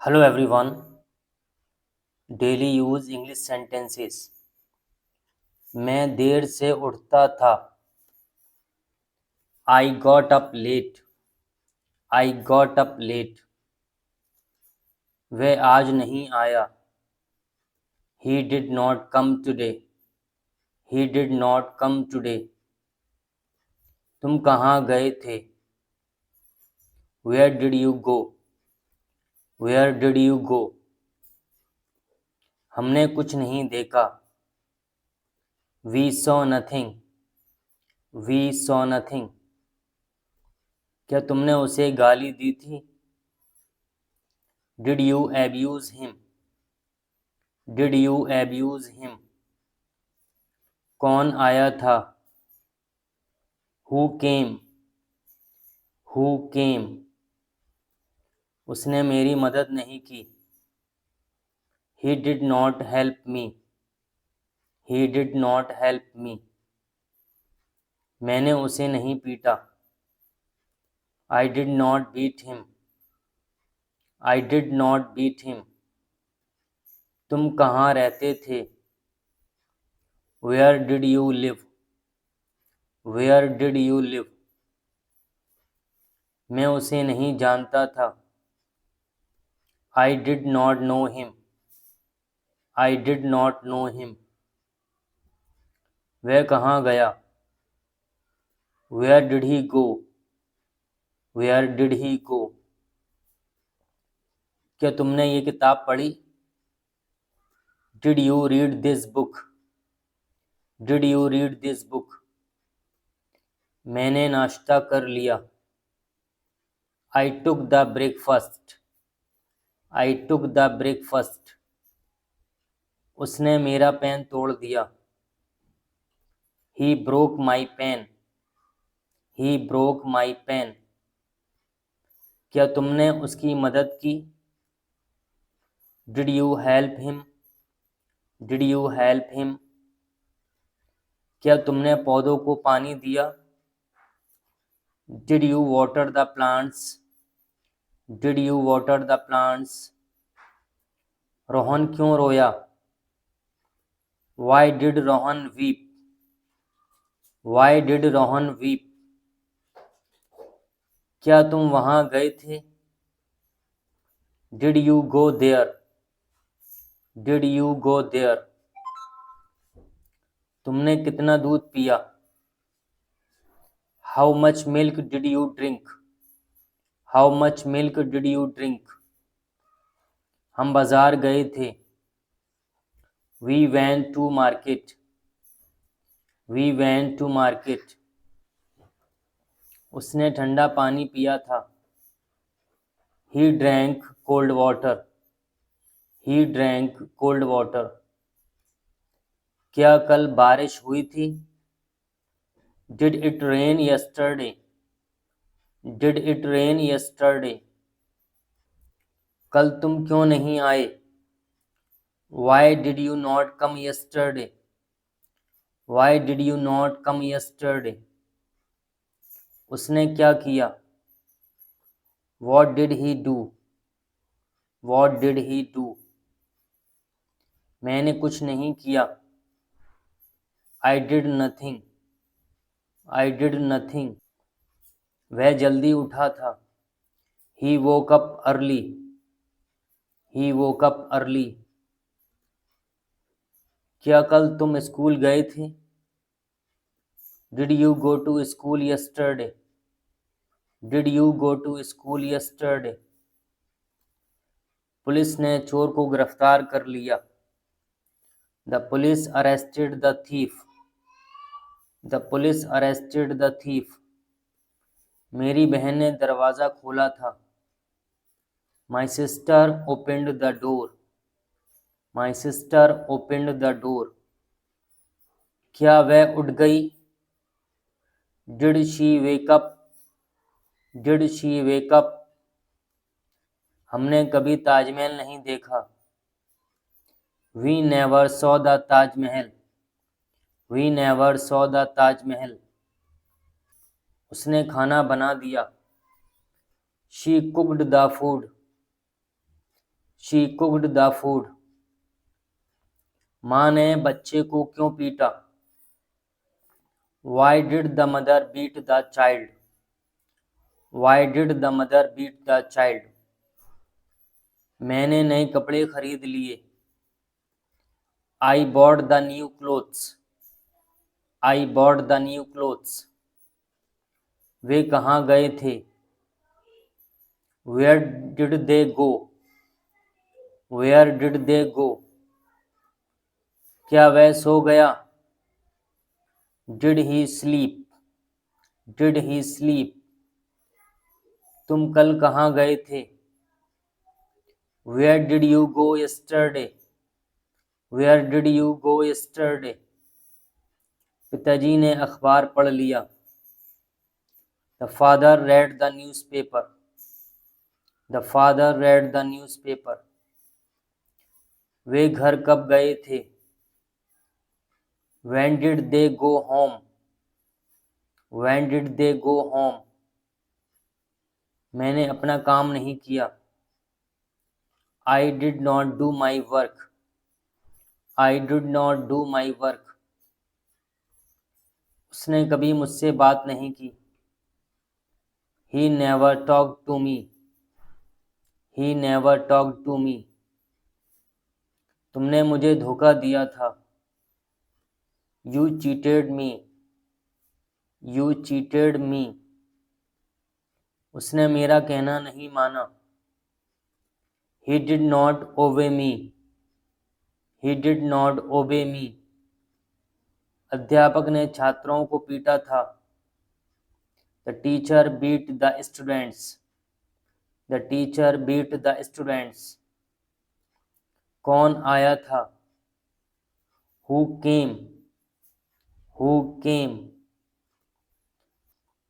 Hello everyone. Daily use English sentences. मैं देर से उठता था। I got up late. I got up late. वह आज नहीं आया। He did not come today. He did not come today. तुम कहाँ गए थे? Where did you go? Where did you go? हमने कुछ नहीं देखा। We saw nothing. We saw nothing. क्या तुमने उसे गाली दी थी? Did you abuse him? Did you abuse him? कौन आया था? Who came? Who came? उसने मेरी मदद नहीं की। He did not help me. He did not help me. मैंने उसे नहीं पीटा। I did not beat him. I did not beat him. तुम कहाँ रहते थे? Where did you live? Where did you live? मैं उसे नहीं जानता था। I did not know him. I did not know him. वह कहाँ गया? Where did he go? Where did he go? क्या तुमने ये किताब पढ़ी? Did you read this book? Did you read this book? मैंने नाश्ता कर लिया। I took the breakfast. I took the breakfast. उसने मेरा पेन तोड़ दिया। He broke my pen. He broke my pen. क्या तुमने उसकी मदद की? Did you help him? Did you help him? क्या तुमने पौधों को पानी दिया? Did you water the plants? Did you water the plants? Rohan क्यों रोया? Why did Rohan weep? Why did Rohan weep? क्या तुम वहाँ गए थे? Did you go there? Did you go there? तुमने कितना दूध पिया? How much milk did you drink? How much milk did you drink? हम बाजार गए थे। We went to market. We went to market. उसने ठंडा पानी पिया था। He drank cold water. He drank cold water. क्या कल बारिश हुई थी? Did it rain yesterday? Did it rain yesterday? कल तुम क्यों नहीं आए? Why did you not come yesterday? Why did you not come yesterday? उसने क्या किया? What did he do? What did he do? मैंने कुछ नहीं किया। I did nothing. I did nothing. वह जल्दी उठा था। He woke up early. He woke up early. क्या कल तुम स्कूल गए थे? Did you go to school yesterday? Did you go to school yesterday? Police ने चोर को गिरफ्तार कर लिया। The police arrested the thief. The police arrested the thief. मेरी बहन ने दरवाज़ा खोला था। My sister opened the door. My sister opened the door. क्या वह उठ गई? Did she wake up? Did she wake up? हमने कभी ताजमहल नहीं देखा। We never saw the Taj Mahal. We never saw the Taj Mahal. उसने खाना बना दिया। She cooked the food. She cooked the food. माँ ने बच्चे को क्यों पीटा? Why did the mother beat the child? Why did the mother beat the child? मैंने नए कपड़े खरीद लिए। I bought the new clothes. I bought the new clothes. वे कहाँ गए थे? Where did they go? Where did they go? क्या वह सो गया? Did he sleep? Did he sleep? तुम कल कहाँ गए थे? Where did you go yesterday? Where did you go yesterday? पिताजी ने अखबार पढ़ लिया। The father read the newspaper. The father read the newspaper. वे घर कब गए थे? When did they go home? When did they go home? मैंने अपना काम नहीं किया। I did not do my work. I did not do my work. उसने कभी मुझसे बात नहीं की। He never talked to me. He never talked to me. तुमने मुझे धोखा दिया था। You cheated me. You cheated me. उसने मेरा कहना नहीं माना। He did not obey me. He did not obey me. अध्यापक ने छात्रों को पीटा था। The teacher beat the students. The teacher beat the students. कौन आया था? Who came? Who came?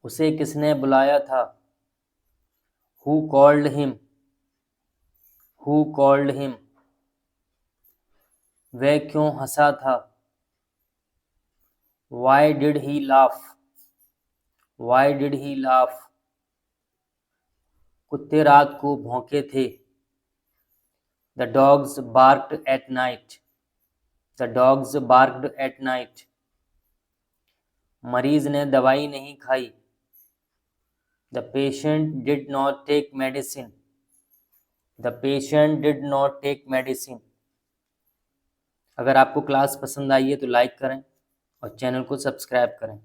उसे किसने बुलाया था? Who called him? Who called him? वह क्यों हंसा था? Why did he laugh? Why did he laugh? कुत्ते रात को भौंके थे। The dogs barked at night. The dogs barked at night. मरीज ने दवाई नहीं खाई। The patient did not take medicine. The patient did not take medicine. अगर आपको क्लास पसंद आई है तो लाइक करें और चैनल को सब्सक्राइब करें।